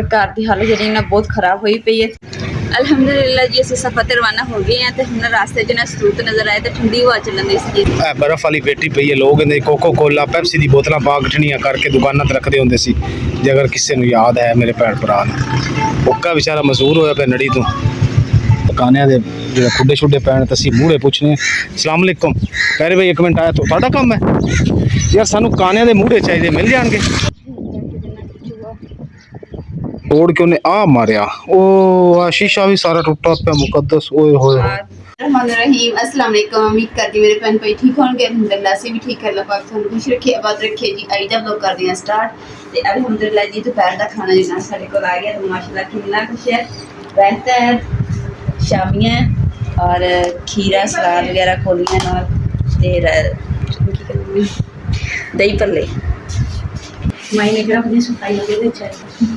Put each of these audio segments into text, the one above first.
ਘਰ ਦੀ ਹਾਲਤ ਜਿਹੜੀ ਨਾ ਬਹੁਤ ਖਰਾਬ ਹੋਈ ਪਈ ਹੈ। ਅਲਹਮਦੁਲਿਲਾ ਜੀ ਅਸੀਂ ਸਫ਼ਰ ਤੇ ਰਵਾਨਾ ਹੋ ਗਏ ਹਾਂ ਤੇ ਹੁਣ ਰਸਤੇ 'ਚ ਨਾ ਸਰੂਤ ਨਜ਼ਰ ਆਏ ਤੇ ਠੰਡੀ ਹਵਾ ਚੱਲਣ ਦੀ ਸੀ। ਬਰਫ਼ ਵਾਲੀ ਪੇਟੀ ਪਈ ਹੈ। ਲੋਕ ਇਹਦੇ ਕੋਕੋ ਕੋਲਾ ਪੈਪਸੀ ਦੀ ਬੋਤਲਾਂ ਪਾ ਗਠਣੀਆਂ ਕਰਕੇ ਦੁਕਾਨਾਂ ਤੇ ਰੱਖਦੇ ਹੁੰਦੇ ਸੀ। ਜੇ ਅਗਰ ਕਿਸੇ ਨੂੰ ਯਾਦ ਹੈ ਮੇਰੇ ਭੈਣ ਭਰਾ ਨੂੰ, ਉੱਕਾ ਵਿਚਾਰਾ ਮਜ਼ਦੂਰ ਹੋਇਆ ਪਿਆ ਨੜੀ ਤੋਂ। ਦੁਕਾਨਿਆਂ ਦੇ ਜਿਹੜੇ ਖੁੱਡੇ ਛੁੱਡੇ ਪੈਣ ਤੇ ਅਸੀਂ ਮੂਹਰੇ ਪੁੱਛਣੇ ਅਸਲਾਮ ਅਲੈਕੁਮ। ਕਹਿ ਰਹੇ ਬਈ ਇੱਕ ਮਿੰਟ ਆਇਆ ਤੁਹਾਡਾ ਕੰਮ ਹੈ ਯਾਰ, ਸਾਨੂੰ ਕਾਨਿਆਂ ਦੇ ਮੂਹਰੇ ਚਾਹੀਦੇ, ਮਿਲ ਜਾਣਗੇ। ਤੋੜ ਕੇ ਉਹਨੇ ਆ ਮਾਰਿਆ, ਉਹ ਆ ਸ਼ੀਸ਼ਾ ਵੀ ਸਾਰਾ ਟੁੱਟਾ ਪਿਆ ਮੁਕੱਦਸ। ਓਏ ਹੋਏ रहमान रहीम अस्सलाम वालेकुम। उम्मीद करती मेरे भैन भाई ठीक होंगे। अल्हम्दुलिल्लाह से भी ठीक है। अल्लाह पाक ਤੁਹਾਨੂੰ खुश रखे आबाद रखे जी। आई जब लोग कर दिया स्टार्ट ਤੇ ਅਲਹਮਦੁਲਿल्लाह जी दोपहर ਦਾ ਖਾਣਾ ਜਿੰਨਾ ਸਾਡੇ ਕੋਲ ਆ ਗਿਆ ਤੇ ਮਾਸ਼ਾਅੱਲਾ ਕਿੰਨਾ ਕੁਛ ਹੈ। ਰਹਿਤਾ ਹੈ, ਸ਼ਾਮੀਆਂ और खीरा सलाद वगैरह कोलियां नाल ते दही भल्ले मायने करा अपनी सफाई के चाहिए।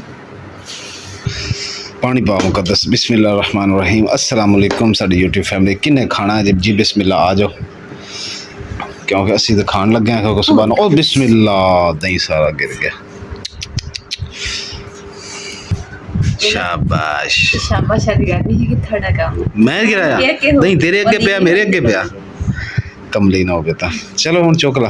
पानी पाओ मुकद्दस। बिस्मिल्लाह रहमान रहीम। अस्सलाम वालेकुम साडी यूट्यूब फैमिली। किन्ने खाना है जी? बिस्मिल्लाह आ जाओ, क्योंकि असी तो खान लगे हैं। क्योंकि सुबह ओ बिस्मिल्लाह दही सारा गिर गया। शाबाश शाबाश अधिकारी कि थोड़ा काम मैं गिराया नहीं, तेरे अगे पिया मेरे अगे पिया, कमली ना हो बेटा। चलो हुन चुक ला।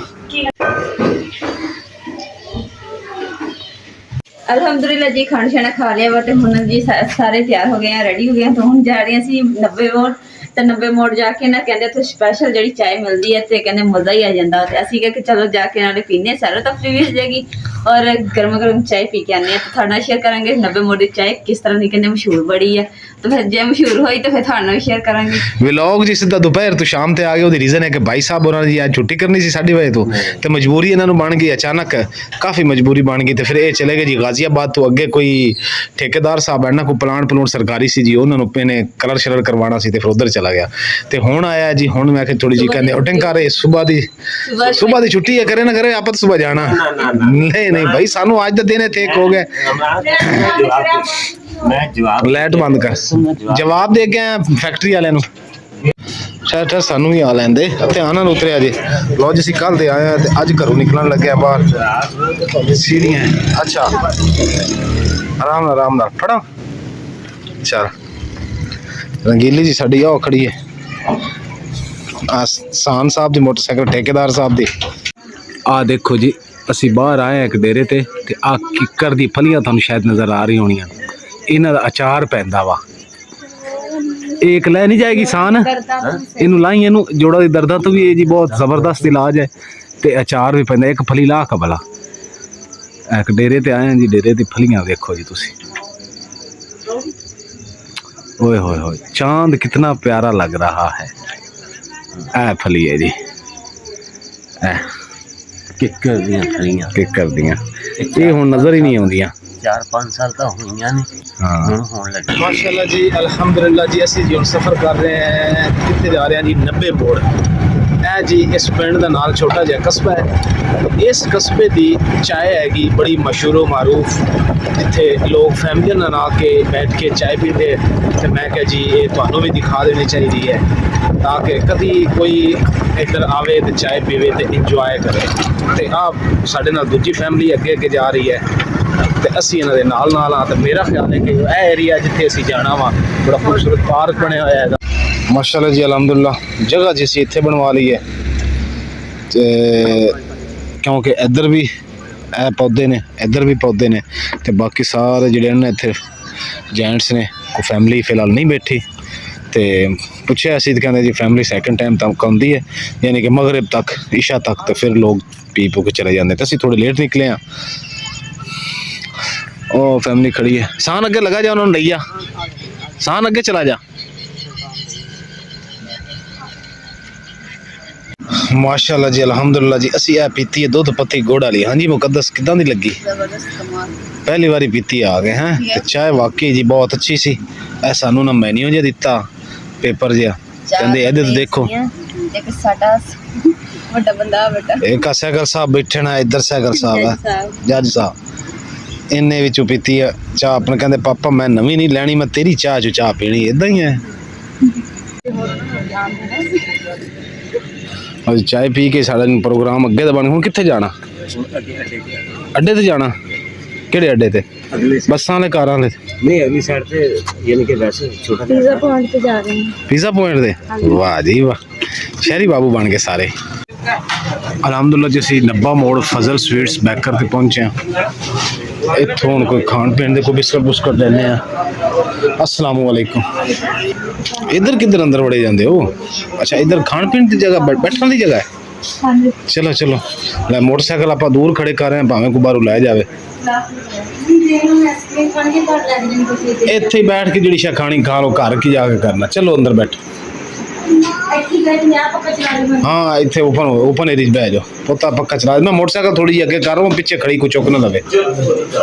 अल्हम्दुलिल्लाह जी खाना शाना खा लिया वा ते हुन जी सारे तैयार हो गए हैं, रेडी हो गए हैं। तो हुन जा रहे हैं असी 90 मोड़ ਤੇ 90 ਮੋੜ ਜਾ ਕੇ ਨਾ ਕਹਿੰਦੇ ਉੱਥੇ ਸਪੈਸ਼ਲ ਜਿਹੜੀ ਚਾय ਮਿਲਦੀ ਹੈ ਤੇ ਕਹਿੰਦੇ ਮਜ਼ਾ ਹੀ ਆ ਜਾਂਦਾ। ਤੇ ਅਸੀਂ ਕਿਹਾ ਕਿ ਚਲੋ ਜਾ ਕੇ ਨਾਲੇ ਪੀਨੇ, ਸਾਰਾ ਤਫਰੀਹ ਵੀ ਹੋ ਜਾਏਗੀ ਔਰ ਗਰਮ ਗਰਮ ਚਾय ਪੀ ਕੇ ਆਨੇ ਆ। ਤੇ ਤੁਹਾਡੇ ਨਾਲ ਸ਼ੇਅਰ ਕਰਾਂਗੇ 90 ਮੋੜ ਦੀ ਚਾय ਕਿਸ ਤਰ੍ਹਾਂ ਦੀ ਕਹਿੰਦੇ ਮਸ਼ਹੂਰ ਬੜੀ ਹੈ। ਤੇ ਫਿਰ ਜੇ ਮਸ਼ਹੂਰ ਹੋਈ ਤਾਂ ਫਿਰ ਤੁਹਾਡੇ ਨਾਲ ਵੀ ਸ਼ੇਅਰ ਕਰਾਂਗੇ ਵਲੌਗ। ਜੀ ਸਿੱਧਾ ਦੁਪਹਿਰ ਤੋਂ ਸ਼ਾਮ ਤੇ ਆ ਗਏ। ਉਹਦੀ ਰੀਜ਼ਨ ਹੈ ਕਿ ਭਾਈ ਸਾਹਿਬ ਉਹਨਾਂ ਦੀ ਅੱਜ ਛੁੱਟੀ ਕਰਨੀ ਸੀ 7:30 ਵਜੇ ਤੋਂ, ਤੇ ਮਜਬੂਰੀ ਇਹਨਾਂ ਨੂੰ ਬਣ ਗਈ ਅਚਾਨਕ, ਕਾਫੀ ਮਜਬੂਰੀ ਬਣ ਗਈ। ਤੇ ਫਿਰ ਇਹ ਚਲੇ ਗਏ ਜੀ ਗਾਜ਼ੀਆਬਾਦ ਤੋਂ ਅੱਗੇ। ਕੋਈ ਠੇਕੇਦਾਰ ਸਾਹਿਬ ਹੈ ਨਾ, ਕੋਈ ਪਲਾਂਟ ਸਰਕਾਰੀ ਸੀ ਜੀ, ਉਹਨਾਂ ਨੂੰ ਇਹਨੇ ਕਲਰ ਸ਼ਲਰ ਕਰਵਾਉਣਾ ਸੀ ਤੇ ਫਿਰ ਉਧਰ ਚਲਾ ਗਿਆ। ਤੇ ਹੁਣ ਆਇਆ ਜੀ, ਹੁਣ ਮੈਂ ਕਿ ਥੋੜੀ ਜੀ ਕਹਿੰਦੇ ਆਊਟਿੰਗ ਕਰ ਰਹੇ। ਸੁਬਾਹ ਦੀ ਛੁੱਟੀ ਹੈ, ਕਰੇ ਨਾ ਕਰੇ ਆਪਾਂ ਸੁਬਾਹ ਜਾਣਾ। ਨਹੀਂ ਭਾਈ ਸਾਨੂੰ ਅੱਜ ਦਾ ਦਿਨ ਇੱਥੇ ਇੱਕ ਹੋ ਗਿਆ। ਲਾਈਟ ਬੰਦ ਕਰ, ਜਵਾਬ ਦੇ ਗਿਆ ਫੈਕਟਰੀ ਵਾਲਿਆਂ ਨੂੰ। ਸ਼ਾਇਦ ਸਾਨੂੰ ਵੀ ਆ ਲੈਂਦੇ, ਧਿਆਨ ਨਾਲ ਉਤਰਿਆ ਜੇ। ਲੋ ਜੀ ਅਸੀਂ ਕੱਲ ਦੇ ਆਏ ਤੇ ਅੱਜ ਘਰੋਂ ਨਿਕਲਣ ਲੱਗਿਆ ਬਾਹਰ। ਸੀੜੀਆਂ ਅੱਛਾ, ਆਰਾਮ ਨਾਲ ਫੜਾ। ਚਲ ਰੰਗੀਲੀ ਜੀ ਸਾਡੀ ਆਹ ਖੜੀ ਹੈ, ਸਾਨ ਸਾਹਿਬ ਦੀ ਮੋਟਰਸਾਈਕਲ, ਠੇਕੇਦਾਰ ਸਾਹਿਬ ਦੀ। ਆ ਦੇਖੋ ਜੀ ਅਸੀਂ ਬਾਹਰ ਆਏ ਇੱਕ ਡੇਰੇ ਤੇ ਆ ਕਿੱਕਰ ਦੀ ਫਲੀਆਂ ਤੁਹਾਨੂੰ ਸ਼ਾਇਦ ਨਜ਼ਰ ਆ ਰਹੀ ਹੋਣੀਆਂ। ਇਹਨਾਂ ਦਾ ਅਚਾਰ ਪੈਂਦਾ ਵਾ। ਇੱਕ ਲੈ ਨਹੀਂ ਜਾਏਗੀ ਸਾਨ, ਇਹਨੂੰ ਲਾਈ, ਇਹਨੂੰ ਜੋੜਾਂ ਦੀ ਦਰਦਾਂ ਤੋਂ ਵੀ ਇਹ ਜੀ ਬਹੁਤ ਜ਼ਬਰਦਸਤ ਇਲਾਜ ਹੈ। ਤੇ ਅਚਾਰ ਵੀ ਪੈਂਦਾ। ਇੱਕ ਫਲੀ ਲਾ ਕਬਲਾ। ਇੱਕ ਡੇਰੇ ਤੇ ਆਏ ਜੀ, ਡੇਰੇ ਦੀ ਫਲੀਆਂ ਵੇਖੋ ਜੀ ਤੁਸੀਂ। ओए होए होए, चांद कितना प्यारा लग रहा है। ऐ फली है जी, किक्कर दियां ये हुण नजर ही नहीं आउंदियां। 4-5 साल का हुईयां ने हुण होण लगी। माशाल्लाह जी अल्हम्दुलिल्लाह जी। ਅਸੀਂ ਜੀ सफर कर रहे हैं, कितने जा रहे हैं जी? 90 मोड़। ਇਹ ਜੀ ਇਸ ਪਿੰਡ ਦਾ ਨਾਲ ਛੋਟਾ ਜਿਹਾ ਕਸਬਾ ਹੈ। ਇਸ ਕਸਬੇ ਦੀ ਚਾय ਹੈਗੀ ਬੜੀ ਮਸ਼ਹੂਰ ਮਾਰੂਫ। ਇੱਥੇ ਲੋਕ ਫੈਮਲੀਆਂ ਨਾਲ ਆ ਕੇ ਬੈਠ ਕੇ ਚਾय ਪੀਂਦੇ। ਤੇ ਮੈਂ ਕਿਹਾ ਜੀ ਇਹ ਤੁਹਾਨੂੰ ਵੀ ਦਿਖਾ ਦੇਣੀ ਚਾਹੀਦੀ ਹੈ ਤਾਂ ਕਿ ਕਦੀ ਕੋਈ ਇੱਧਰ ਆਵੇ ਤੇ ਚਾय ਪੀਵੇ ਤੇ ਇੰਜੋਏ ਕਰੇ। ਤੇ ਆ ਸਾਡੇ ਨਾਲ ਦੂਜੀ ਫੈਮਲੀ ਅੱਗੇ ਜਾ ਰਹੀ ਹੈ ਤੇ ਅਸੀਂ ਇਹਨਾਂ ਦੇ ਨਾਲ ਆ। ਤੇ ਮੇਰਾ ਖਿਆਲ ਹੈ ਕਿ ਇਹ ਏਰੀਆ ਜਿੱਥੇ ਅਸੀਂ ਜਾਣਾ ਵਾ ਬੜਾ ਖੂਬਸੂਰਤ ਪਾਰਕ ਬਣਿਆ ਹੋਇਆ ਹੈਗਾ। ਮਾਸ਼ਾਅੱਲਾ ਜੀ ਅਲਹਮਦੁਲਿल्लाह ਜਗ੍ਹਾ ਜੀ ਅਸੀਂ ਇੱਥੇ ਬਣਵਾ ਲਈ ਹੈ। ਤੇ ਕਿਉਂਕਿ ਇੱਧਰ ਵੀ ਇਹ ਪੌਦੇ ਨੇ, ਇੱਧਰ ਵੀ ਪੌਦੇ ਨੇ ਤੇ ਬਾਕੀ ਸਾਰੇ ਜਿਹੜੇ ਨੇ ਇੱਥੇ ਜੈਂਟਸ ਨੇ। ਕੋਈ ਫੈਮਿਲੀ ਫਿਲਹਾਲ ਨਹੀਂ ਬੈਠੀ। ਤੇ ਪੁੱਛਿਆ ਅਸੀਂ ਤਾਂ ਕਹਿੰਦੇ ਜੀ ਫੈਮਿਲੀ ਸੈਕਿੰਡ ਟਾਈਮ ਤੱਕ ਆਉਂਦੀ ਹੈ, ਯਾਨੀ ਕਿ ਮਗਰਿਬ ਤੱਕ, ਇਸ਼ਾ ਤੱਕ। ਤੇ ਫਿਰ ਲੋਕ ਪੀ ਪੂ ਕੇ ਚਲੇ ਜਾਂਦੇ। ਤੇ ਅਸੀਂ ਥੋੜੇ ਲੇਟ ਨਿਕਲੇ ਹਾਂ। ਉਹ ਫੈਮਿਲੀ ਖੜੀ ਹੈ। ਸਾਨ ਅੱਗੇ ਲਗਾ ਜਾ, ਉਹਨਾਂ ਨੂੰ ਲਈ ਜਾ। ਸਾਨ ਅੱਗੇ ਚਲਾ ਜਾ। माशाल्लाह जी अल्हम्दुलिल्लाह जी। असी ए पीती है दुध पत्ती गुड़ वाली। हाँ जी मुकद्दस किदां दी लगी? पहली बारी पीती आ गए हैं। ते चाय वाकई जी बहुत अच्छी सी। ए सानू ना मेन्यू जिहा दिता पेपर जिहा, कहंदे इहदे ते देखो एक साडा ਵੱਡਾ ਬੰਦਾ ਬੇਟਾ, एक सैगल साहब बैठे ना, इधर सैगल साहब है जज साहब। इन्ने विचों पीती है चाह। अपने कहंदे पापा मैं नवी नहीं लैनी, मैं तेरी चाह चो चाह पीनी। इदां ही है। ਅਸੀਂ ਚਾय ਪੀ ਕੇ ਸਾਡਾ ਪ੍ਰੋਗਰਾਮ ਅੱਗੇ ਦਾ ਬਣ। ਹੁਣ ਕਿੱਥੇ ਜਾਣਾ? ਅੱਡੇ ਤੇ ਜਾਣਾ। ਕਿਹੜੇ ਅੱਡੇ ਤੇ? अगले ਬੱਸਾਂ ਵਾਲੇ, ਕਾਰਾਂ ਵਾਲੇ? नहीं अगली साइड पे यानी कि वैसे छोटा ਪੀਜ਼ਾ ਪੁਆਇੰਟ ਤੇ ਜਾ ਰਹੇ ਹਾਂ। ਪੀਜ਼ਾ ਪੁਆਇੰਟ ਦੇ? ਵਾਹ ਜੀ ਵਾਹ, ਸ਼ਹਿਰੀ ਬਾਬੂ ਬਣ ਗਏ ਸਾਰੇ। ਅਲਹਮਦੁਲਿਲਾ ਜੀ ਅਸੀਂ ਨੱਬਾ ਮੋੜ ਫਜ਼ਲ ਸਵੀਟਸ ਬੈਕਰ ਤੇ ਪਹੁੰਚੇ ਹਾਂ। ਇੱਥੋਂ ਹੁਣ ਕੋਈ ਖਾਣ ਪੀਣ ਦੇ ਕੋਈ ਬਿਸਕਟ ਬੁਸਕਟ ਲੈਣੇ ਆ। ਅਸਲਾਮੁ ਅਲੈਕੁਮ। ਇੱਧਰ ਕਿੱਧਰ ਅੰਦਰ ਵੜੇ ਜਾਂਦੇ ਹੋ? ਅੱਛਾ ਇੱਧਰ ਖਾਣ ਪੀਣ ਦੀ ਜਗ੍ਹਾ, ਬੈਠਣ ਦੀ ਜਗ੍ਹਾ ਹੈ। ਹਾਂਜੀ ਚਲੋ ਚਲੋ, ਲੈ ਮੋਟਰਸਾਈਕਲ ਆਪਾਂ ਦੂਰ ਖੜੇ ਕਰ ਰਹੇ ਹਾਂ, ਭਾਵੇਂ ਕੋਈ ਬਾਹਰੋਂ ਲੈ ਜਾਵੇ। ਇੱਥੇ ਹੀ ਬੈਠ ਕੇ ਜਿਹੜੀ ਸ਼ਾ ਖਾਣੀ ਖਾ ਲਓ, ਘਰ ਕੀ ਜਾ ਕੇ ਕਰਨਾ। ਚਲੋ ਅੰਦਰ ਬੈਠੋ। हाँ इतने ओपन एरिया बह जाओ, पोता पक्का चला। मैं मोटरसाइकिल थोड़ी जी अगे कर रहा हूँ, पीछे खड़ी को चुक ना लगे।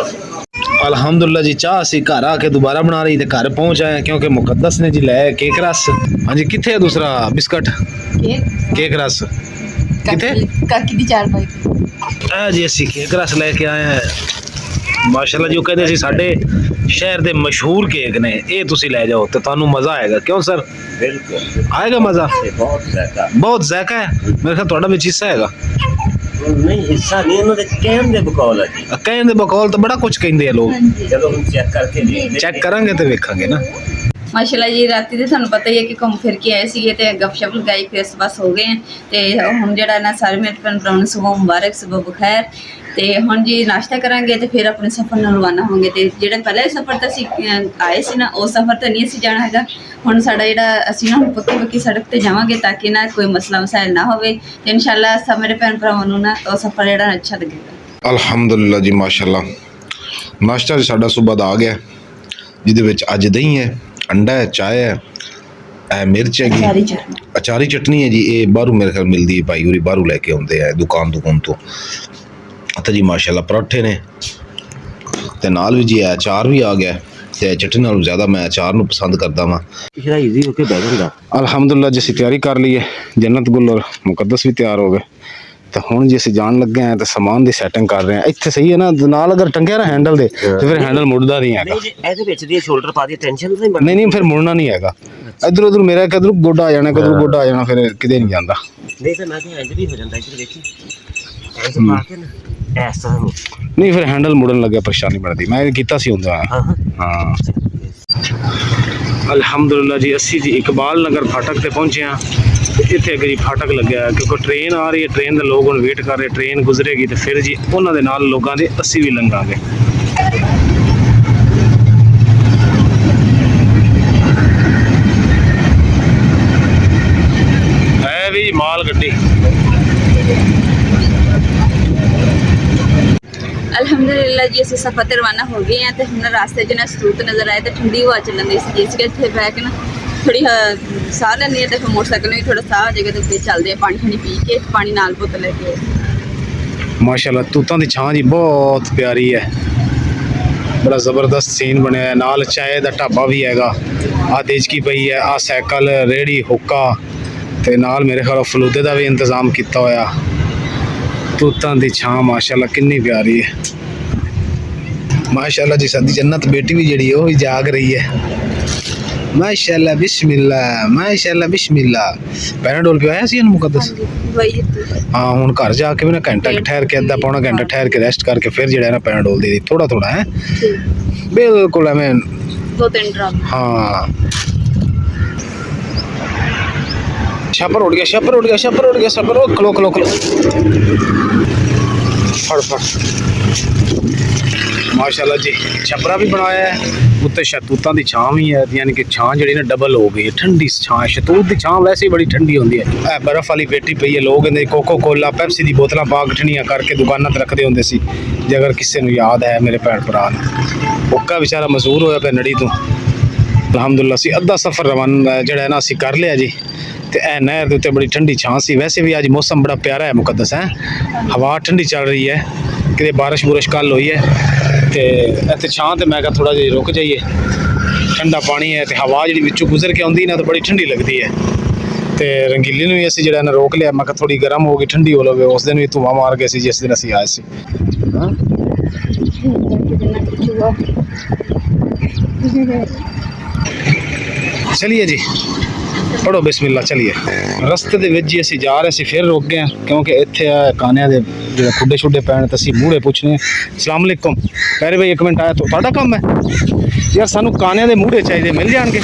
अल्हम्दुलिल्लाह जी, चाह असी घर आके दोबारा बना रही थे, घर पहुँच आए क्योंकि मुकद्दस ने जी लाया केक रस। हाँ जी, कितने है दूसरा बिस्कट केक रस? कितने काकी दी 4 बाइक जी असी केक रस लेके आए हैं। माशाल्लाह जो कहते साडे शहर दे मशहूर केक ने, ये तुसी ले जाओ तो तुहानू मजा आएगा। क्यों सर? बिल्कुल आएगा मजा? बहुत जायका, बहुत जायका है। मेरे ख्याल तुहाडा विच हिस्सा हैगा। नहीं हिस्सा नहीं, उन्होंने कहन दे बकौल है जी। कहने दे बकौल तो बड़ा कुछ कहते हैं लोग। चलो हम चेक करके देखते चेक करांगे तो वेखांगे ना। ਮਾਸ਼ਾਅੱਲਾ ਜੀ, ਰਾਤੀ ਤੇ ਤੁਹਾਨੂੰ ਪਤਾ ਹੀ ਹੈ ਕਿ ਘੁੰਮ ਫਿਰ ਕੇ ਆਏ ਸੀਗੇ ਤੇ ਗੱਪਸ਼ਪ ਲਗਾਈ, ਫਿਰ ਬਸ ਹੋ ਗਏ ਹਾਂ। ਤੇ ਹੁਣ ਜਿਹੜਾ ਨਾ ਸਾਰੇ ਮੇਰੇ ਭੈਣ ਭਰਾਵਾਂ ਨੂੰ ਸੁਬਹ ਮੁਬਾਰਕ, ਸੁਬਹ ਬਖੈਰ। ਤੇ ਹੁਣ ਜੀ ਨਾਸ਼ਤਾ ਕਰਾਂਗੇ ਤੇ ਫਿਰ ਆਪਣੇ ਸਫ਼ਰ ਨੂੰ ਰਵਾਨਾ ਹੋਵਾਂਗੇ। ਤੇ ਜਿਹੜਾ ਪਹਿਲੇ ਸਫ਼ਰ ਤਾਂ ਅਸੀਂ ਆਏ ਸੀ ਨਾ, ਉਹ ਸਫ਼ਰ ਤਾਂ ਨਹੀਂ ਅਸੀਂ ਜਾਣਾ ਹੈਗਾ। ਹੁਣ ਸਾਡਾ ਜਿਹੜਾ ਅਸੀਂ ਨਾ ਹੁਣ ਪੱਕੀ ਸੜਕ ਤੇ ਜਾਵਾਂਗੇ ਤਾਂ ਕਿ ਨਾ ਕੋਈ ਮਸਲਾ ਮਸਾਇਲ ਨਾ ਹੋਵੇ। ਤੇ ਇਨਸ਼ਾਅੱਲਾ ਸਭ ਮੇਰੇ ਭੈਣ ਭਰਾਵਾਂ ਨੂੰ ਨਾ ਉਹ ਸਫ਼ਰ ਜਿਹੜਾ ਅੱਛਾ ਲੱਗੇਗਾ। ਅਲਹਮਦੁਲਿਲਾ ਜੀ, ਮਾਸ਼ਾਅੱਲਾ ਨਾਸ਼ਤਾ ਜੀ ਸਾਡਾ ਸੁਬਹ ਦਾ ਆ ਗਿਆ, ਜਿਹਦੇ ਵਿੱਚ ਅੱਜ ਦਹੀਂ ਹੈ, ਅੰਡਾ ਹੈ, ਚਾਹ ਹੈ, ਇਹ ਮਿਰਚ ਹੈਗੀ, ਅਚਾਰੀ ਚਟਨੀ ਹੈ ਜੀ। ਇਹ ਬਾਹਰੋਂ ਮੇਰੇ ਖਿਆਲ ਮਿਲਦੀ ਹੈ, ਭਾਈ ਉਰੀ ਬਾਹਰੋਂ ਲੈ ਕੇ ਆਉਂਦੇ ਆ ਦੁਕਾਨ ਤੋਂ। ਤਾਂ ਜੀ ਮਾਸ਼ਾਅੱਲਾ ਪਰੌਠੇ ਨੇ ਤੇ ਨਾਲ ਵੀ ਜੀ ਇਹ ਅਚਾਰ ਵੀ ਆ ਗਿਆ। ਤੇ ਚਟਨੀ ਨਾਲੋਂ ਜ਼ਿਆਦਾ ਮੈਂ ਅਚਾਰ ਨੂੰ ਪਸੰਦ ਕਰਦਾ ਵਾਂ। पिछड़ा इजी होके बैठ जाता। ਅਲਹਮਦੁਲਿਲਾ ਜੀ ਅਸੀਂ ਤਿਆਰੀ ਕਰ ਲਈ ਹੈ, ਜੰਨਤ ਗੁੱਲ ਔਰ ਮੁਕੱਦਸ ਵੀ ਤਿਆਰ ਹੋ ਗਏ। ਤਾਂ ਹੁਣ ਜੇ ਅਸੀਂ ਜਾਣ ਲੱਗੇ ਹਾਂ ਤਾਂ ਸਮਾਨ ਦੀ ਸੈਟਿੰਗ ਕਰ ਰਹੇ ਹਾਂ। ਇੱਥੇ ਸਹੀ ਹੈ ਨਾ, ਨਾਲ ਅਗਰ ਟੰਗਿਆ ਨਾ ਹੈਂਡਲ ਦੇ ਤੇ ਫਿਰ ਹੈਂਡਲ ਮੁੜਦਾ ਨਹੀਂ ਹੈਗਾ। नहीं जी ਇਹਦੇ ਵਿੱਚ ਦੀ ਸ਼ੋਲਡਰ ਪਾ ਦੀ, ਟੈਨਸ਼ਨ ਨਹੀਂ ਨਹੀਂ ਨਹੀਂ, ਫਿਰ ਮੁੜਨਾ ਨਹੀਂ ਹੈਗਾ। ਇੱਧਰ ਉੱਧਰ ਮੇਰਾ ਕਿਧਰ ਗੋਡਾ ਆ ਜਾਣਾ, ਕਿਧਰ ਗੋਡਾ ਆ ਜਾਣਾ, ਫਿਰ ਕਿਤੇ ਨਹੀਂ ਜਾਂਦਾ। ਨਹੀਂ ਤਾਂ ਮੈਂ ਤਾਂ ਇੰਜ ਵੀ ਹੋ ਜਾਂਦਾ। ਇੱਧਰ ਦੇਖੀ ਐਸੇ ਪਾ ਕੇ ਨਾ ਇਸ ਤਰ੍ਹਾਂ ਨੂੰ, ਨਹੀਂ ਫਿਰ ਹੈਂਡਲ ਮੁੜਨ ਲੱਗਿਆ ਪਰੇਸ਼ਾਨੀ ਬਣਦੀ। ਮੈਂ ਇਹ ਕੀਤਾ ਸੀ ਹੁੰਦਾ। ਹਾਂ ਅਲਹਮਦੁਲਿਲਾ ਜੀ, ਅਸੀਂ ਜੀ ਇਕਬਾਲ ਨਗਰ ਫਾਟਕ ਤੇ ਪਹੁੰਚੇ ਹਾਂ। ਇੱਥੇ ਅੱਗੇ ਜੀ ਫਾਟਕ ਲੱਗਿਆ ਕਿਉਂਕਿ ਟ੍ਰੇਨ ਆ ਰਹੀ ਹੈ। ਟ੍ਰੇਨ ਦੇ ਲੋਕ ਹੁਣ ਵੇਟ ਕਰ ਰਹੇ, ਟ੍ਰੇਨ ਗੁਜ਼ਰੇਗੀ ਤੇ ਫਿਰ ਜੀ ਉਹਨਾਂ ਦੇ ਨਾਲ ਲੋਕਾਂ ਦੇ ਅਸੀਂ ਵੀ ਲੰਘਾਂਗੇ। ਹੈ ਵੀ ਮਾਲ ਗੱਡੀ। ਅਲਹਮਦੁਲਿਲਾ ਜੀ, ਅਸੀਂ ਸਫ਼ਰ ਤੇ ਰਵਾਨਾ ਹੋ ਗਏ ਹਾਂ। ਤੇ ਹੁਣ ਰਾਸਤੇ 'ਚ ਨਾ ਸਰੂਤ ਨਜ਼ਰ ਆਏ ਤੇ ਠੰਡੀ ਹਵਾ ਚੱਲਣ ਦੀ ਸੀ। ਜਿਸ ਕੇ ਇੱਥੇ ਬਹਿ ਕੇ ਨਾ ਥੋੜੀ ਸਾਹ ਲੈਂਦੀ ਹੈ ਤੇ ਫਿਰ ਮੋਟਰਸਾਈਕਲ ਨੂੰ ਵੀ ਥੋੜਾ ਸਾਹ ਆ ਜਾਏਗਾ ਤੇ ਫਿਰ ਚੱਲਦੇ ਆ। ਪਾਣੀ ਪੀ ਕੇ ਪਾਣੀ ਨਾਲ ਬੋਤਲ ਲੈ ਕੇ। ਮਾਸ਼ਾਅੱਲਾ ਤੂਤਾਂ ਦੀ ਛਾਂ ਜੀ ਬਹੁਤ ਪਿਆਰੀ ਹੈ, ਬੜਾ ਜ਼ਬਰਦਸਤ ਸੀਨ ਬਣਿਆ ਹੈ। ਨਾਲ ਚਾਏ ਦਾ ਢਾਬਾ ਵੀ ਹੈਗਾ, ਆਹ ਦੇਜਕੀ ਪਈ ਹੈ, ਆਹ ਸਾਈਕਲ, ਰੇੜੀ, ਹੁੱਕਾ ਤੇ ਨਾਲ ਮੇਰੇ ਖਿਆਲ ਫਲੂਦੇ ਦਾ ਵੀ ਇੰਤਜ਼ਾਮ ਕੀਤਾ ਹੋਇਆ। ਤੂਤਾਂ ਦੀ ਛਾਂ ਮਾਸ਼ਾਅੱਲਾ ਕਿੰਨੀ ਪਿਆਰੀ ਹੈ। ਮਾਸ਼ਾਅੱਲਾ ਜੀ, ਸਾਡੀ ਜੰਨਤ ਬੇਟੀ ਵੀ ਜਿਹੜੀ ਉਹ ਵੀ ਜਾਗ ਰਹੀ ਹੈ। ਮਾਸ਼ਾਅੱਲਾ ਬਿਸਮਿਲ੍ਲਾ, ਮਾਸ਼ਾਅੱਲਾ ਬਿਸਮਿਲ੍ਲਾ। ਪੈਰਾਡੋਲ ਪਿਆਇਆ ਸੀ ਇਹਨੂੰ ਮੁਕੱਦਸ। ਹਾਂ ਹੁਣ ਘਰ ਜਾ ਕੇ ਵੀ ਨਾ ਘੰਟਾ ਠਹਿਰ ਕੇ, ਅੱਧਾ ਪੌਣਾ ਘੰਟਾ ਠਹਿਰ ਕੇ ਰੈਸਟ ਕਰਕੇ ਫਿਰ ਜਿਹੜਾ ਨਾ ਪੈਰਾਡੋਲ ਦੇ ਦੀ ਥੋੜਾ ਥੋੜਾ ਹੈ, ਬਿਲਕੁਲ ਐਵੇਂ 2-3 ਡ੍ਰੌਪ। ਹਾਂ ਛਾਪਰ ਉੱਡ ਗਿਆ, ਛਾਪਰ ਉੱਡ ਗਿਆ, ਛਾਪਰ ਉੱਡ ਗਿਆ, ਛਾਪਰ। ਉਹ ਖਲੋ ਫੜ ਮਾਸ਼ਾਅੱਲਾ ਜੀ, ਛਪਰਾ ਵੀ ਬਣਾਇਆ ਹੈ, ਉੱਤੇ ਸ਼ਤੂਤਾਂ ਦੀ ਛਾਂ ਵੀ ਹੈ। ਯਾਨੀ ਕਿ ਛਾਂ ਜਿਹੜੀ ਨਾ ਡਬਲ ਹੋ ਗਈ ਹੈ, ਠੰਡੀ ਛਾਂ। ਸ਼ਤੂਤ ਦੀ ਛਾਂ ਵੈਸੇ ਹੀ ਬੜੀ ਠੰਡੀ ਹੁੰਦੀ ਹੈ। ਇਹ ਬਰਫ਼ ਵਾਲੀ ਪੇਟੀ ਪਈ ਹੈ। ਲੋਕ ਇਹਦੇ ਕੋਕੋ ਕੋਲਾ, ਪੈਪਸੀ ਦੀ ਬੋਤਲਾਂ ਪਾ ਕੇ ਠੰਡੀਆਂ ਕਰਕੇ ਦੁਕਾਨਾਂ ਤੇ ਰੱਖਦੇ ਹੁੰਦੇ ਸੀ। ਜੇ ਅਗਰ ਕਿਸੇ ਨੂੰ ਯਾਦ ਹੈ ਮੇਰੇ ਭੈਣ ਭਰਾ ਨੂੰ, ਹੁੱਕਾ ਵਿਚਾਰਾ ਮਜ਼ਦੂਰ ਹੋਇਆ ਪਿਆ ਨੜੀ ਤੋਂ। ਅਲਹਮਦੁਲਿਲਾ ਅਸੀਂ ਅੱਧਾ ਸਫ਼ਰ ਰਵਾਨਾ ਜਿਹੜਾ ਨਾ ਅਸੀਂ ਕਰ ਲਿਆ ਜੀ। ਤੇ ਇਹ ਨਹਿਰ ਦੇ ਉੱਤੇ ਬੜੀ ਠੰਡੀ ਛਾਂ ਸੀ। ਵੈਸੇ ਵੀ ਅੱਜ ਮੌਸਮ ਬੜਾ ਪਿਆਰਾ ਹੈ ਮੁਕੱਦਸ ਹੈ, ਹਵਾ ਠੰਡੀ ਚੱਲ ਰਹੀ ਹੈ, ਕਿਤੇ ਬਾਰਿਸ਼ ਬੁਰਿਸ਼ ਕੱਲ ਹੋਈ ਹੈ। ਤੇ ਇੱਥੇ ਛਾਂ ਤੇ ਮੈਂ ਕਿਹਾ ਥੋੜਾ ਜਿਹਾ ਰੁਕ ਜਾਈਏ, ਠੰਡਾ ਪਾਣੀ ਹੈ ਤੇ ਹਵਾ ਜਿਹੜੀ ਵਿੱਚੋਂ ਗੁਜ਼ਰ ਕੇ ਆਉਂਦੀ ਨਾ ਤਾਂ ਬੜੀ ਠੰਡੀ ਲੱਗਦੀ ਹੈ। ਤੇ ਰੰਗੀਲੀ ਨੂੰ ਵੀ ਅਸੀਂ ਜਿਹੜਾ ਨਾ ਰੋਕ ਲਿਆ। ਮੈਂ ਕਿਹਾ ਥੋੜੀ ਗਰਮ ਹੋ ਗਈ, ਠੰਡੀ ਹੋ ਲਵੇ। ਉਸ ਦਿਨ ਵੀ ਧੂੰਆਂ ਮਾਰ ਗਏ ਸੀ ਜਿਸ ਦਿਨ ਅਸੀਂ ਆਏ ਸੀ। ਚਲਿਏ ਜੀ, ਪੜੋ ਬਿਸਮਿਲ੍ਲਾ। ਚਲਿਏ ਰਸਤੇ ਦੇ ਵਿੱਚ ਜੀ ਅਸੀਂ ਜਾ ਰਹੇ ਸੀ, ਫਿਰ ਰੁਕ ਗਏ ਕਿਉਂਕਿ ਇੱਥੇ ਕਾਨਿਆਂ ਦੇ ਜਿਹੜਾ ਖੁੱਡੇ ਛੁੱਡੇ ਪੈਣ ਤੇ ਅਸੀਂ ਮੂਹਰੇ ਪੁੱਛਨੇ। ਅਸਲਾਮ ਅਲੈਕੁਮ ਪਿਆਰੇ ਭਾਈ, ਇੱਕ ਮਿੰਟ ਆਇਆ ਤੁਹਾਡਾ ਕੰਮ ਹੈ ਯਾਰ, ਸਾਨੂੰ ਕਾਨਿਆਂ ਦੇ ਮੂਹਰੇ ਚਾਹੀਦੇ, ਮਿਲ ਜਾਣਗੇ?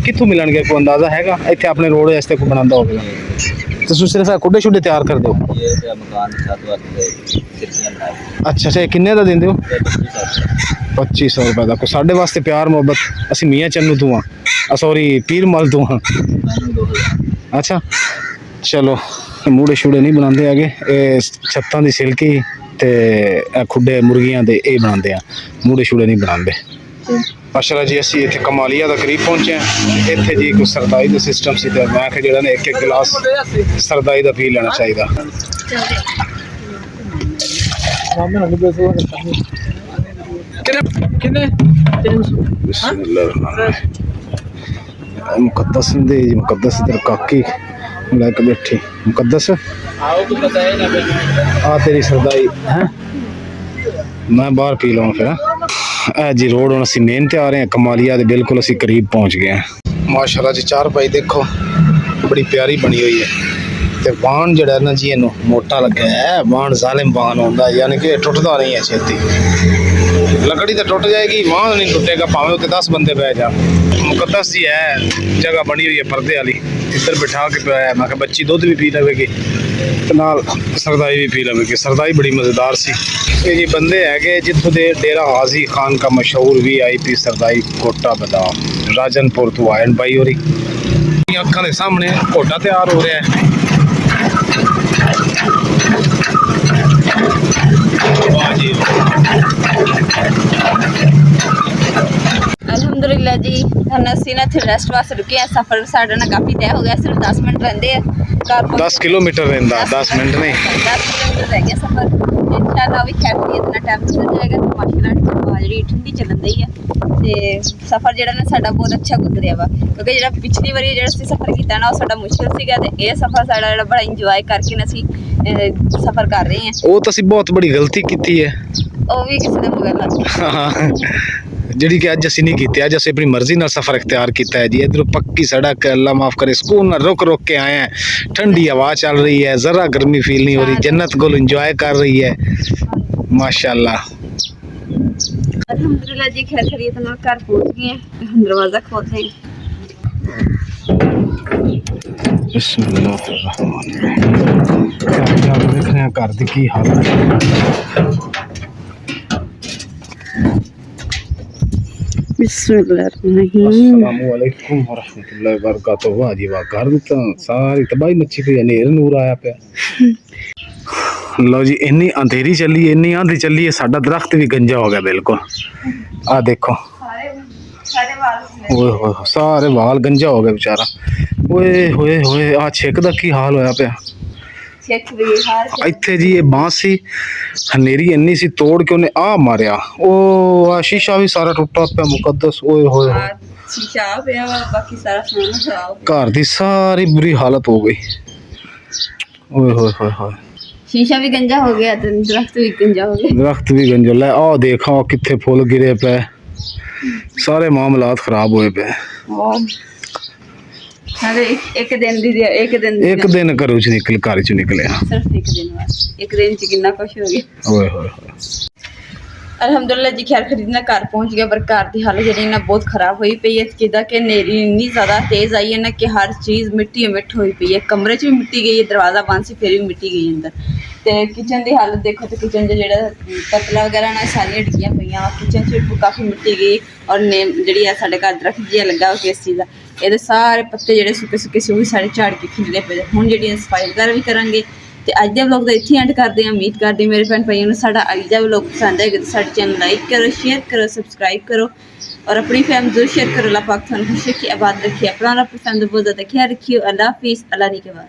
ਕਿੱਥੋਂ ਮਿਲਣਗੇ, ਕੋਈ ਅੰਦਾਜ਼ਾ ਹੈਗਾ? ਇੱਥੇ ਆਪਣੇ ਰੋਡ ਵਾਸਤੇ ਕੋਈ ਬਣਾਉਂਦਾ ਹੋਵੇਗਾ? ਤੁਸੀਂ ਸਿਰਫ ਖੁੱਡੇ ਛੁੱਡੇ ਤਿਆਰ ਕਰਦੇ ਹੋ? ਅੱਛਾ ਅੱਛਾ, ਕਿੰਨੇ ਦਾ ਦਿੰਦੇ ਹੋ? 2500 ਰੁਪਏ ਦਾ। ਕੋਈ ਸਾਡੇ ਵਾਸਤੇ ਪਿਆਰ ਮੁਹੱਬਤ? ਅਸੀਂ ਮੀਆਂ ਚੰਨੂ ਤੋਂ ਹਾਂ, ਸੌਰੀ ਪੀਰ ਮਲ ਤੋਂ ਹਾਂ। ਅੱਛਾ ਚਲੋ, ਮੂੜੇ ਛੂੜੇ ਨਹੀਂ ਬਣਾਉਂਦੇ ਹੈਗੇ, ਇਹ ਛੱਤਾਂ ਦੀ ਸਿਲਕੀ ਤੇ ਇਹ ਖੁੱਡੇ ਮੁਰਗੀਆਂ ਦੇ ਇਹ ਬਣਾਉਂਦੇ ਆ, ਮੂੜੇ ਛੂੜੇ ਨਹੀਂ ਬਣਾਉਂਦੇ। ਮਾਸ਼ਾਅੱਲਾ ਜੀ, ਅਸੀਂ ਇੱਥੇ ਕਮਾਲੀਆ ਦਾ ਕਰੀਬ ਪਹੁੰਚੇ ਹਾਂ। ਇੱਥੇ ਜੀ ਕੋਈ ਸਰਦਾਈ ਦਾ ਸਿਸਟਮ ਸੀ ਤੇ ਮੈਂ ਕਿ ਜਿਹੜਾ ਨੇ ਇੱਕ ਗਿਲਾਸ ਸਰਦਾਈ ਦਾ ਪੀ ਲੈਣਾ ਚਾਹੀਦਾ। मुकद्दस दे जी, मुकद्दस इधर काकी लाइक बैठी। मुकद्दस आ तेरी सरदाई है, मैं बाहर पी लूँ फिर। जी रोड हम असी मेन ते आ रहे हैं, कमालिया दे बिल्कुल असी करीब पहुँच गए हैं। माशाल्लाह जी, चार पाई देखो बड़ी प्यारी बनी हुई है। ते बाण जड़ा ना जी इनू मोटा लगा है, बाण जालिम बाण होंदा, यानी कि टुटदा नहीं है छेती। लकड़ी तो टुट जाएगी, बाण नहीं टुटेगा, भावें उत्ते 10 बंदे बह जान। मुकद्दस जी है जगह बनी हुई है पर्दे वाली, इधर बिठा के पिया है। मैं कहा बच्ची दुध भी पी लवेगी ते नाल सरदाई भी पी लवेगी। सरदाई बड़ी मज़ेदार सी। ये जी बंदे है जितों दे डेरा हाजी खान का मशहूर VIP सरदाई कोटा बादाम राजनपुर तो आए भाई होरी। अखां दे सामने कोटा तैयार हो रहा है। ਅਲਹਮਦੁਲਿਲਾ ਜੀ, ਹੁਣ ਅਸੀਂ ਨਾ ਇੱਥੇ ਰੈਸਟ ਵਾਸਤੇ ਰੁਕੇ ਆ। ਸਫ਼ਰ ਸਾਡਾ ਨਾ ਕਾਫੀ ਤੈਅ ਹੋ ਗਿਆ, ਸਿਰਫ 10 ਮਿੰਟ ਰਹਿੰਦੇ ਆ ਘਰ ਪਹੁੰਚ। 10 ਕਿਲੋਮੀਟਰ ਰਹਿੰਦਾ, 10 ਮਿੰਟ ਨਹੀਂ, 10 ਕਿਲੋਮੀਟਰ ਰਹਿ ਗਿਆ ਸਫ਼ਰ। ਇਨਸ਼ਾਅੱਲਾ ਵੀ ਖੈਰ ਇਤਨਾ ਟਾਈਮ ਨਿਕਲ ਜਾਏਗਾ ਤੇ ਮਾਸ਼ਾਅੱਲਾ ਹਵਾ ਜਿਹੜੀ ਠੰਡੀ ਚੱਲਣ ਦਈ ਆ ਤੇ ਸਫ਼ਰ ਜਿਹੜਾ ਨਾ ਸਾਡਾ ਬਹੁਤ ਅੱਛਾ ਗੁਜ਼ਰਿਆ ਵਾ, ਕਿਉਂਕਿ ਜਿਹੜਾ ਪਿਛਲੀ ਵਾਰੀ ਜਿਹੜਾ ਅਸੀਂ ਸਫ਼ਰ ਕੀਤਾ ਨਾ ਉਹ ਸਾਡਾ ਮੁਸ਼ਕਿਲ ਸੀਗਾ ਤੇ ਇਹ ਸਫ਼ਰ ਸਾਡਾ ਜਿਹੜਾ ਬੜਾ ਇੰਜੋਏ ਕਰਕੇ ਨਾ ਅਸੀਂ ਸਫ਼ਰ ਕਰ ਰਹੇ ਹਾਂ। ਉਹ ਤਾਂ ਅਸੀਂ ਬਹੁਤ ਬੜੀ ਗਲਤੀ ਕੀਤੀ ਹੈ, ਉਹ ਵੀ ਕਿਸੇ ਦੇ ਮਗਰ ਲੱਗ ਗਏ ਜਿਹੜੀ ਕਿ ਅੱਜ ਅਸੀਂ ਨਹੀਂ ਕੀਤੀ। ਅੱਜ ਅਸੀਂ ਆਪਣੀ ਮਰਜ਼ੀ ਨਾਲ ਸਫ਼ਰ इख्तियार किया है जी। इधर पक्की सड़क, अल्लाह माफ़ करे, सुकून ना रुक रुक के आए हैं, ठंडी हवा चल रही है, ज़रा गर्मी फील नहीं हो रही, जन्नत को इंजॉय कर रही है माशाल्लाह। अल्हम्दुलिल्लाह जी, खैर खैरियत नाल घर पहुंच गए हैं। हम दरवाज़ा खोलते हैं। बिस्मिल्लाहिर्रहमानिर्रहीम। देख रहे हैं घर की की हालत है। अस्सलामुअलैकुम वरहमतुल्लाहि वबरकातुहू। वाह जी वाह, घर दी तां सारी तबाही मची पई है, नेर नूर आया पिया। लो जी, इन्नी अंधेरी चली, इन्नी आंधी चली है, साडा दरख्त भी गंजा हो गया बिल्कुल। आ देखो, ओए होए सारे वाल गंजा हो गए बेचारा। ओए होए होए, आ छिक दा की हाल होया पिया। ਇੱਥੇ ਜੀ ਇਹ ਬਾਂਸ ਸੀ, ਹਨੇਰੀ ਇੰਨੀ ਸੀ, ਤੋੜ ਕੇ ਉਹਨੇ ਆ ਮਾਰਿਆ। ਉਹ ਆ ਸ਼ੀਸ਼ਾ ਵੀ ਸਾਰਾ ਟੁੱਟਾ ਪਿਆ। ਮੁਕੱਦਸ ਓਏ ਹੋਏ ਹੋਏ, ਸ਼ੀਸ਼ਾ ਪਿਆ ਵਾ, ਬਾਕੀ ਸਾਰਾ ਸਮਾਨ ਖਰਾਬ। ਘਰ ਦੀ ਸਾਰੀ ਬੁਰੀ ਹਾਲਤ ਹੋ ਗਈ। ਓਏ ਹੋਏ ਹੋਏ ਹੋਏ, ਸ਼ੀਸ਼ਾ ਵੀ ਗੰਜਾ ਹੋ ਗਿਆ ਤੇ ਦਰਖਤ ਵੀ ਗੰਜਾ ਹੋ ਗਿਆ। ਦਰਖਤ ਵੀ ਗੰਜਾ, ਲੈ ਆ ਦੇਖਾ ਕਿੱਥੇ ਫੁੱਲ ਗਿਰੇ ਪਏ, ਸਾਰੇ ਮਾਮਲਾਤ ਖਰਾਬ ਹੋਏ ਪਏ। ਇੱਕ ਦਿਨ ਘਰੋਂ ਚ ਨਿਕਲ, ਘਰ ਚ ਨਿਕਲਿਆ ਸਿਰਫ ਇੱਕ ਦਿਨ ਬਾਅਦ। ਇੱਕ ਦਿਨ ਚ ਕਿੰਨਾ ਕੁਛ ਹੋ ਗਿਆ। ਓਏ ਹੋਏ ਹੋਏ, ਅਲਹਮਦੁਲਿਲਾ ਜੀ, ਖੈਰ ਖਰੀਦਣਾ ਘਰ ਪਹੁੰਚ ਗਿਆ, ਪਰ ਘਰ ਦੀ ਹਾਲਤ ਜਿਹੜੀ ਨਾ ਬਹੁਤ ਖਰਾਬ ਹੋਈ ਪਈ ਹੈ। ਜਿੱਦਾਂ ਕਿ ਹਨੇਰੀ ਇੰਨੀ ਜ਼ਿਆਦਾ ਤੇਜ਼ ਆਈ ਹੈ ਨਾ ਕਿ ਹਰ ਚੀਜ਼ ਮਿੱਟੀ ਮਿੱਟ ਹੋਈ ਪਈ ਹੈ। ਕਮਰੇ 'ਚ ਵੀ ਮਿੱਟੀ ਗਈ ਹੈ, ਦਰਵਾਜ਼ਾ ਬੰਦ ਸੀ ਫਿਰ ਵੀ ਮਿੱਟੀ ਗਈ ਅੰਦਰ। ਤੇ ਕਿਚਨ ਦੀ ਹਾਲਤ ਦੇਖੋ, ਤੇ ਕਿਚਨ 'ਚ ਜਿਹੜਾ ਪਤਲਾ ਵਗੈਰਾ ਨਾ ਸਾਰੀਆਂ ਡਿੱਗੀਆਂ ਪਈਆਂ। ਕਿਚਨ 'ਚ ਵੀ ਕਾਫੀ ਮਿੱਟੀ ਗਈ। ਔਰ ਨੇਮ ਜਿਹੜੀ ਆ ਸਾਡੇ ਘਰ ਦਰਖਤ ਜਿਹਾ ਲੱਗਾ ਹੋ ਕਿਸ ਚੀਜ਼ ਦਾ, ਇਹਦੇ ਸਾਰੇ ਪੱਤੇ ਜਿਹੜੇ ਸੁੱਕੇ ਸੁੱਕੇ ਸੀ ਉਹ ਵੀ ਸਾਰੇ ਝਾੜ ਕੇ ਖਿਲਰੇ ਪਏ। ਹੁਣ ਜਿਹੜੀਆਂ ਸਫਾਈ ਵਗੈਰਾ ਵੀ ਕਰਾਂਗੇ। ਤੇ ਅੱਜ ਦੇ ਵਲੋਗ ਦਾ ਇੱਥੇ ਐਂਡ ਕਰਦੇ ਹਾਂ। ਉਮੀਦ ਕਰਦੇ ਮੇਰੇ ਭੈਣ ਭਾਈਆਂ ਨੂੰ ਸਾਡਾ ਅੱਜ ਦਾ ਵਲੋਗ ਪਸੰਦ ਆਏਗਾ। ਤਾਂ ਸਾਡੇ ਚੈਨਲ ਲਾਈਕ ਕਰੋ, शेयर करो, सब्सक्राइब करो और अपनी फैमिली जरूर शेयर करो। अल्लाह पाक थानू खुश रखिए, आबाद रखिए, अपना पसंद बहुत ज़्यादा ख्याल रखिए। अल्लाह हाफिज़, अल्लाह ने के बाद।